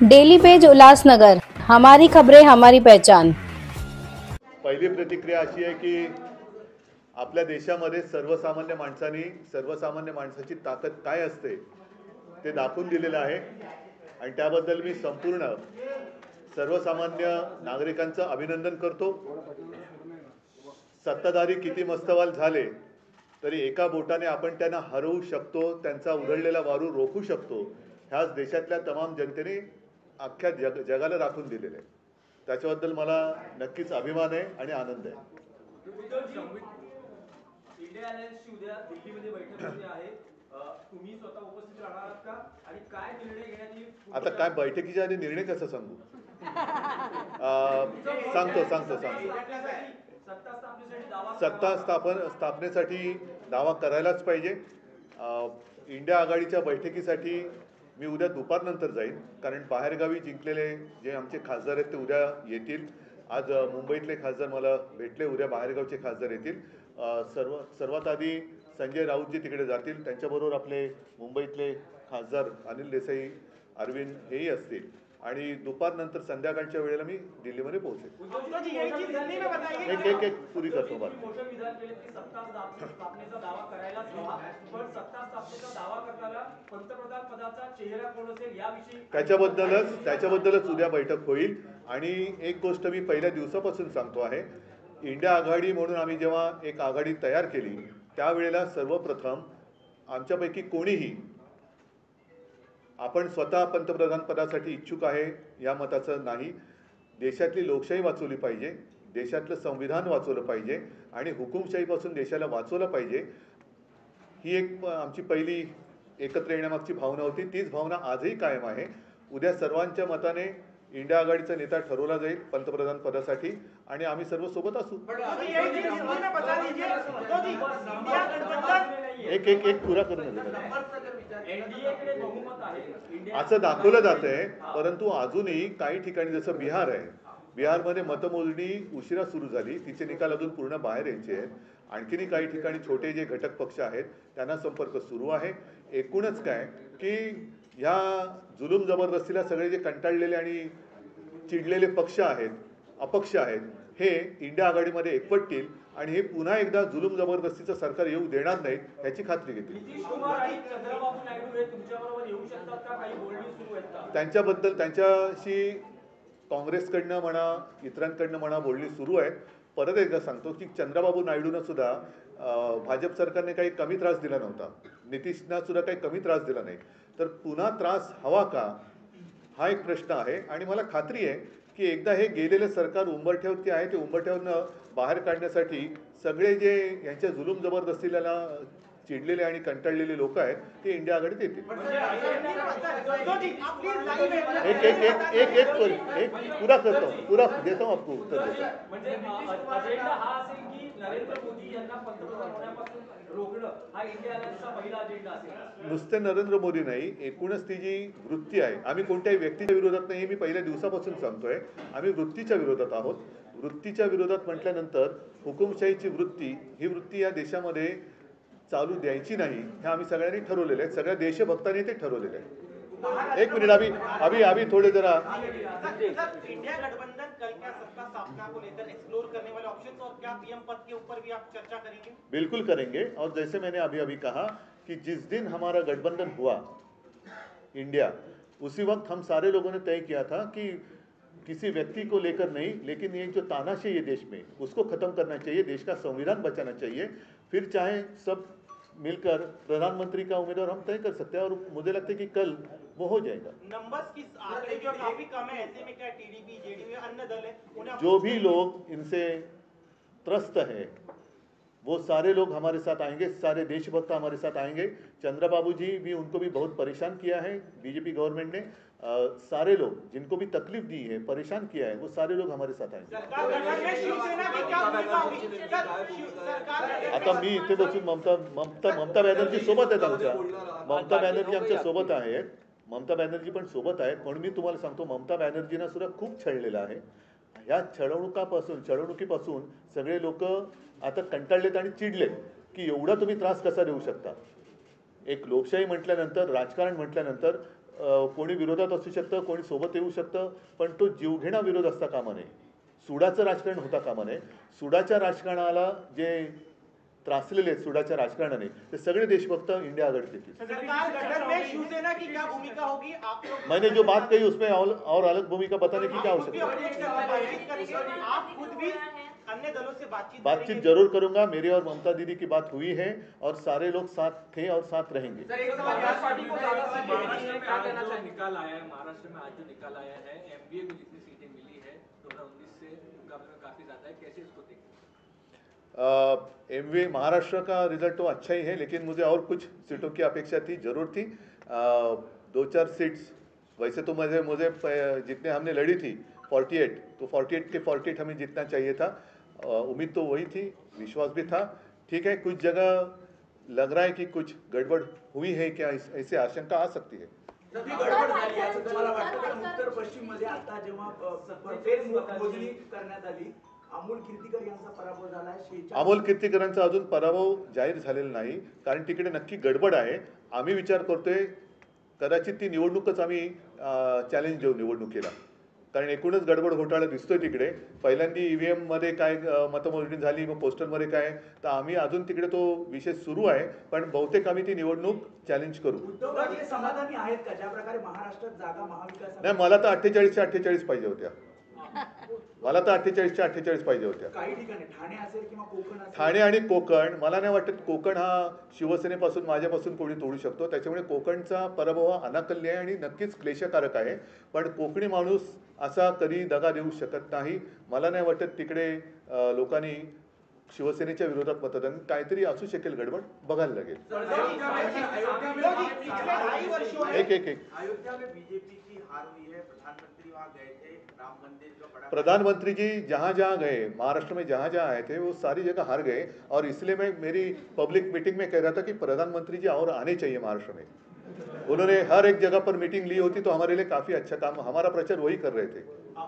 Daily page Ulhasnagar, हमारी खबरें हमारी पहचान। पहिली प्रतिक्रिया अशी आहे की आपल्या देशामध्ये सर्वसामान्य माणसाची ताकद काय असते ते दाखवून दिलेलं आहे आणि त्याबद्दल मी संपूर्ण सर्वसामान्य नागरिकांचं अभिनंदन करतो। सत्ताधारी किती मस्तवाल झाले तरी एका बोटाने आपण त्यांना हरवू शकतो, त्यांचा उधळलेला वारू रोखू शकतो। ह्याच देशातल्या तमाम जनतेने अख्ख्या जगाला दाखवून दिलेलं आहे। त्याच्याबद्दल मला नक्कीच अभिमान आहे आणि आनंद आहे। इंडिया अलायन्सची उद्या दिल्लीमध्ये बैठक होते आहे, तुम्ही स्वतः उपस्थित राहणार आहात का आणि काय निर्णय घेण्यात येईल? आता काय बैठकीच्या आधी निर्णय कसं सांगू? सांगतो सत्ता स्थापनेसाठी दावा करायलाच पाहिजे। इंडिया आघाडीच्या बैठकीसाठी मी उद्या दुपारनंतर जाईन, कारण बाहेरगावी जिंकलेले जे आमचे खासदार आहेत ते उद्या येतील। आज मुंबईतले खासदार मला भेटले, उद्या बाहेरगावचे खासदार येतील। सर्वात आधी संजय राऊतजी तिकडे जातील, त्यांच्याबरोबर आपले मुंबईतले खासदार अनिल देसाई, अरविंद हेही असतील आणि दुपारनंतर संध्याकाळच्या वेळेला मी दिल्लीमध्ये पोहोचेन। एक पुरी करतो बात। त्याच्याबद्दलच उद्या बैठक होईल। आणि एक गोष्ट मी पहिल्या दिवसापासून सांगतो आहे, इंडिया आघाडी म्हणून आम्ही जेव्हा एक आघाडी तयार केली त्यावेळेला सर्वप्रथम आमच्यापैकी कोणीही आपण स्वतः पंतप्रधान पदासाठी इच्छुक आहे या मताचं नाही। देशातली लोकशाही वाचवली पाहिजे, देशातलं संविधान वाचवलं पाहिजे आणि हुकुमशाहीपासून देशाला वाचवलं पाहिजे, ही एक आमची पहिली एकत्र येण्यामागची भावना होती। तीच भावना आजही कायम आहे। उद्या सर्वांच्या मताने इंडिया आघाडीचा नेता ठरवला जाईल पंतप्रधान पदासाठी आणि आम्ही सर्व सोबत असू। एक पुरा करून असं दाखवलं जात आहे, परंतु अजूनही काही ठिकाणी जसं बिहार आहे, बिहारमध्ये मतमोजणी उशिरा सुरू झाली, तिचे निकाल अजून पूर्ण बाहेर यायचे आहेत। आणखीनही काही ठिकाणी छोटे जे घटक पक्ष आहेत त्यांना संपर्क सुरू आहे। एकूणच काय की ह्या जुलूम जबरदस्तीला सगळे जे कंटाळलेले आणि चिडलेले पक्ष आहेत, अपक्ष आहेत, हे इंडिया आघाडीमध्ये एकवटतील आणि हे पुन्हा एकदा जुलूम जबरदस्तीचं सरकार येऊ देणार नाहीत ह्याची खात्री घेतील। त्यांच्याबद्दल त्यांच्याशी काँग्रेसकडनं म्हणा इतरांकडनं म्हणा बोलणी सुरू आहेत। परत एकदा सांगतो की चंद्रबाबू नायडूंना सुद्धा भाजप सरकारने काही कमी त्रास दिला नव्हता, नितीशना सुद्धा काही कमी त्रास दिला नाही, तर पुन्हा त्रास हवा का हा एक प्रश्न आहे। आणि मला खात्री आहे की एकदा हे गेलेले सरकार उंबरठ्यावरती आहे ते उंबरठ्यावरनं बाहेर काढण्यासाठी सगळे जे यांच्या जुलूम जबरदस्तीला चिडलेले आणि कंटाळलेले लोक आहेत ते इंडिया आघाडीत येतील। एक पूरा करता हूँ, पूरा देता हूँ आपको उत्तर देता हूँ। नुसते नरेंद्र मोदी नाही, एकूणच ती जी वृत्ती आहे, आम्ही कोणत्याही व्यक्तीच्या विरोधात नाही हे मी पहिल्या दिवसापासून सांगतोय, आम्ही वृत्तीच्या विरोधात आहोत। वृत्तीच्या विरोधात म्हटल्यानंतर हुकुमशाहीची वृत्ती, ही वृत्ती या देशामध्ये चालू द्यायची नाही हे आम्ही सगळ्यांनी ठरवलेलं आहे, सगळ्या देशभक्तांनी ते ठरवलेलं आहे। एक मिनिट, अभी थोड़े जरा इंडिया गठबंधन कल क्या सत्ता स्थापना को लेकर एक्सप्लोर करने वाले ऑप्शंस और क्या पीएम पद के ऊपर भी आप चर्चा करेंगे? बिल्कुल करेंगे। और जैसे मैंने अभी कहा कि जिस दिन हमारा गठबंधन हुआ इंडिया, उसी वक्त हम सारे लोगों ने तय किया था कि किसी व्यक्ति को लेकर नहीं, लेकिन ये जो तानाशाही है देश में उसको खत्म करना चाहिए, देश का संविधान बचाना चाहिए। फिर चाहे सब मिलकर प्रधानमंत्री का उम्मीदवार हम तय कर सकते हैं और मुझे लगता है कि कल वो हो जाएगा। नंबर्स की आंकड़े जो काफी कम है, ऐसे में क्या टीडीपी जेडीयू या अन्य दल है उन्हें जो भी लोग इनसे त्रस्त हैं वो सारे लोग हमारे साथ आएंगे, सारे देशभक्त हमारे साथ आएंगे। चंद्रबाबू जी भी, उनको भी बहुत परेशान किया है बीजेपी गवर्नमेंट ने। सारे लोग जिनको भी तकलीफ दी है, परेशान किया है, वो सारे लोग हमारे साथ आएंगे। आता मी इथे बसून ममता बॅनर्जी सोबत आहेत आमच्या, ममता बॅनर्जी आमच्या सोबत आहेत, ममता बॅनर्जी पण सोबत आहेत। म्हणून मी तुम्हाला सांगतो ममता बॅनर्जींना सुद्धा खूप छळलेलं आहे। ह्या छळवणुकीपासून सगळे लोक आता कंटाळलेत आणि चिडलेत की एवढा तुम्ही त्रास कसा देऊ शकता। एक लोकशाही म्हटल्यानंतर, राजकारण म्हटल्यानंतर कोणी विरोधात असू शकतं, कोणी सोबत येऊ शकतं, पण तो जीवघेणा विरोध असता कामा नये. सुडाचं राजकारण होता कामा नये. सुडाच्या राजकारणाला जे त्रासलेले आहेत सुडाच्या राजकारणाने, ते सगळे देशभक्त इंडिया आघाडीत येतील. सरकार गठन में शिवसेना की क्या भूमिका होगी? आप लोग मैंने जो बात कही उसमें और अलग भूमिका बताने की क्या आप खुद भी आवश्यकता है? अपने से बातचीत करेंगे, आप खुद भी अन्य दलों से बातचीत बातचीत करेंगे? जरूर करूंगा. मेरी और ममता दीदी की बात हुई है और सारे लोग साथ थे और साथ रहेंगे. सर एक सवाल यार पार्टी को महाराष्ट्र में आज जो निकाल आया है, महाराष्ट्र में आज जो निकाल आया है, एमबीए को जितनी सीटें मिली है 2019 से मुकाबले में काफी ज्यादा है, कैसे इसको देखते हैं? एमवे महाराष्ट्र का रिजल्ट तो अच्छा ही है, लेकिन मुझे और कुछ सीटों की अपेक्षा थी, जरूर थी. 2-4 सीट्स वैसे तो मुझे जितने हमने लड़ी थी 48, तो 48 के 48 हमें जीतना चाहिए था. उम्मीद तो वही थी, विश्वास भी था. ठीक है, कुछ जगह लग रहा है कि कुछ गड़बड़ हुई है क्या, ऐसे आशंका आ सकती है. ती गडबड झाली असं तुम्हाला वाटतं? कारण उत्तर पश्चिम मध्ये आता जेव्हा मोजणी करण्यात आली, अमोल कीर्तीकर यांचा पराभव झाला. अमोल कीर्तीकरांचा अजून पराभव जाहीर झालेला नाही, कारण तिकडे नक्की गडबड आहे. आम्ही विचार करतोय कदाचित ती निवडणूकच आम्ही चॅलेंज देऊ निवडणुकीला, कारण एकूणच गडबड घोटाळा दिसतोय तिकडे. पहिल्यांदा ईव्हीएम मध्ये काय मतमोजणी झाली, मग पोस्टरमध्ये काय, तर आम्ही अजून तिकडे तो विषय सुरू आहे, पण बहुतेक आम्ही ती निवडणूक चॅलेंज करू. उद्धवराजे समाधानी आहेत का ज्या प्रकारे महाराष्ट्रात जागा महाविकास? नाही, मला तर 48च्या 48 पाहिजे होत्या. मला तर 48च्या 48 पाहिजे होत्या. काही ठिकाणी ठाणे असेल किंवा कोकण असेल, ठाणे आणि कोकण, मला नाही वाटत कोकण हा शिवसेनेपासून माझ्यापासून कोणी तोडू शकतो. त्याच्यामुळे कोकणचा पराभव हा अनाकल्य आहे आणि नक्कीच क्लेशकारक आहे. पण कोकणी माणूस असा कधी दगा देऊ शकत नाही. मला नाही वाटत तिकडे लोकांनी शिवसेनेच्या विरोधात मतदान, काहीतरी असू शकेल गडबड, बघायला लागेल. एक अयोध्या में बीजेपी की हार हुई है, प्रधानमंत्री वहां गए थे, राम मंदिर का बड़ा प्रधानमंत्री जी जहाँ जहाँ गए, महाराष्ट्र में जहाँ जहाँ आए थे, वो सारी जगह हार गए. और इसलिए मैं मेरी पब्लिक मीटिंग में कह रहा था कि प्रधानमंत्री जी और आने चाहिए महाराष्ट्र में. उन्होंने हर एक जगह पर मीटिंग ली होती तो हमारे लिए काफी अच्छा काम, हमारा प्रचार वही कर रहे थे.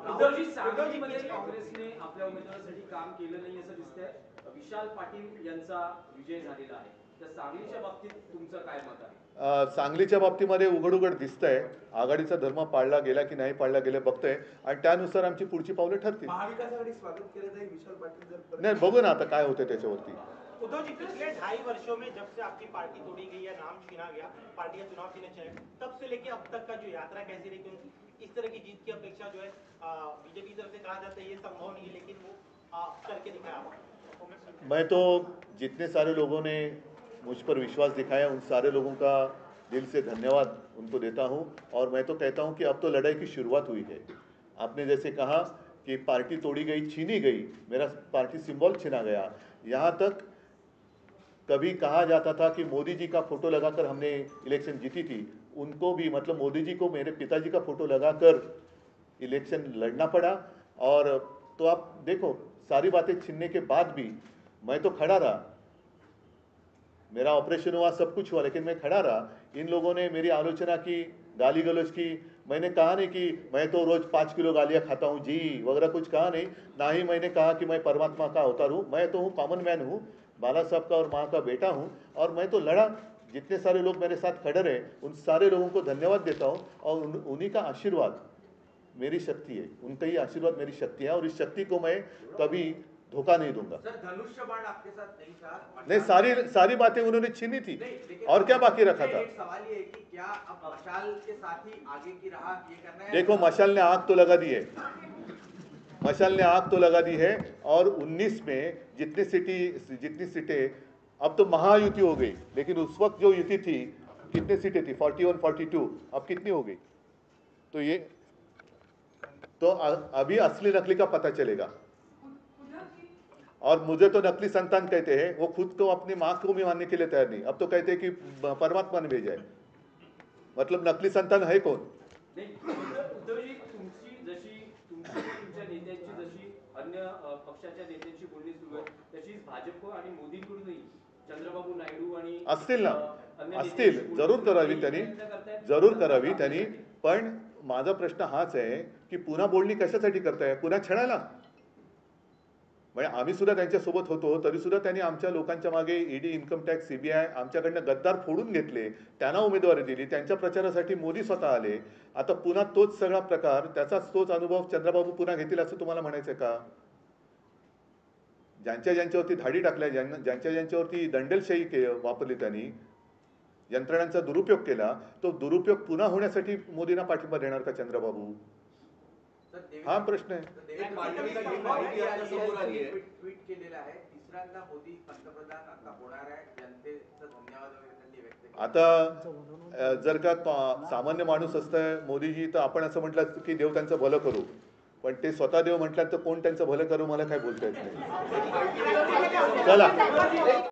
उद्धवजी, सांगलीमध्ये काँग्रेसने आपल्या उमेदवारासाठी काम केलं नाही असं दिसतंय. विशाल पाटील यांचा विजय झालेला आहे, तर सांगलीच्या बाबतीत तुमचं काय मत आहे? सांगलीच्या बाबतीमध्ये उघड उघड दिसतंय आघाडीचा धर्म पाळला गेला की नाही पाळला गेला बघतोय, आणि त्यानुसार आमची पुढची पावले ठरतील. महाविकास आघाड़ी स्वागत केलं जाईल विशाल पाटील जर नाही, बघू ना आता काय होतं त्याच्यावरती. उद्धव जी, पिछले 2.5 वर्षों में जब से आपकी पार्टी तोड़ी गई या नाम छीना गया, पार्टी का चुनाव चिन्ह चले, तब से लेके अब तक का जो यात्रा कैसी रही? क्योंकि इस तरह की जीत की अपेक्षा जो है बीजेपी की तरफ से कहा जाता है ये संभव नहीं है, लेकिन वो करके दिखाया आपने. मैं तो जितने सारे लोगों ने मुझ पर विश्वास दिखाया उन सारे लोगों का दिल से धन्यवाद उनको देता हूं. और मैं तो कहता हूं कि अब तो लड़ाई की शुरुआत हुई है. आपने जैसे कहा कि पार्टी तोड़ी गई, छीनी गई, मेरा पार्टी सिंबल छीना गया. यहाँ तक कभी कहा जाता था कि मोदी जी का फोटो लगाकर हमने इलेक्शन जीती थी, उनको भी मतलब मोदी जी को मेरे पिताजी का फोटो लगाकर इलेक्शन लड़ना पड़ा. और तो आप देखो सारी बातें छीनने के बाद भी मैं तो खड़ा रहा. मेरा ऑपरेशन हुआ, सब कुछ हुआ, लेकिन मैं खड़ा रहा. इन लोगों ने मेरी आलोचना की, गाली गलौज की. मैंने कहा नहीं कि मैं तो रोज 5 किलो गालियाँ खाता हूँ जी वगैरह, कुछ कहा नहीं. ना ही मैंने कहा कि मैं परमात्मा का अवतार हूँ. मैं तो हूँ कॉमन मैन हूँ, बाला साहब का और माँ का बेटा हूँ. और मैं तो लड़ा. जितने सारे लोग मेरे साथ खड़े रहे उन सारे लोगों को धन्यवाद देता हूँ. और उन्हीं का आशीर्वाद मेरी शक्ति है, उनका ही आशीर्वाद मेरी शक्ति है, और इस शक्ति को मैं कभी धोखा नहीं दूंगा. सर धनुष्य बाण आपके साथ नहीं था? नहीं, सारी बातें उन्होंने छीनी थी, और क्या बाकी रखा था? एक सवाल ये है कि क्या अब मशाल के साथ ही आगे की राह ये करना है? देखो, मशाल ने आग तो लगा दी है, मशाल ने आग तो लगा दी है. और 19 में जितनी सीटें, अब तो महायुति हो गई, लेकिन उस वक्त जो युति थी कितनी सीटें थी? 41, 42. अब कितनी हो गई? तो ये तो अभी असली नकली का पता चलेगा. और मुझे तो नकली संतान कहते हैं, वो खुद को अपनी माँ को भी मानने के लिए तैयार नहीं. अब तो कहते हैं कि परमात्मा ने भेजा है. मतलब नकली संतान है कौन? नाही, उद्धवजी, तुमच्या नेत्यांची जशी अन्य पक्षाच्या नेत्यांची बोलणी सुरू आहे, तशीच भाजप आणि मोदींकडूनही चंद्रबाबू नायडू आणि असतील ना, असतील, जरूर करावी त्यांनी. पण माझा प्रश्न हाच आहे की पुन्हा बोलणी कशासाठी करताय? पुन्हा छळायला? म्हणजे आम्ही सुद्धा त्यांच्यासोबत होतो, तरी सुद्धा त्यांनी आमच्या लोकांच्या मागे ईडी, इन्कम टॅक्स, सीबीआय आमच्याकडनं गद्दार फोडून घेतले, त्यांना उमेदवारी दिली, त्यांच्या प्रचारासाठी मोदी स्वतः आले. आता पुन्हा तोच सगळा प्रकार, तोच अनुभव चंद्रबाबू पुन्हा घेतील असं तुम्हाला म्हणायचं का? ज्यांच्यावरती धाडी टाकल्या, ज्यांच्यावरती दंडेलशाही वापरली, त्यांनी यंत्रणांचा दुरुपयोग केला, तो दुरुपयोग पुन्हा होण्यासाठी मोदींना पाठिंबा देणार का चंद्रबाबू? हा प्रश्न आहे. देवेंद्र फडणवीस माहिती आता समोर आली आहे. ट्विट केलेलं आहे, तिसऱ्यांदा मोदी पंतप्रधान आता होणार आहे, जनतेचं धन्यवाद वगैरे त्यांनी व्यक्त केले. आता जर का सामान्य माणूस असतंय मोदीजी, तर आपण असं म्हटलं असतं की देव त्यांचं भलं करू, पण ते स्वतः देव म्हटल्यानंतर कोण त्यांचं भलं करू मला काय बोलता येत नाही. चला.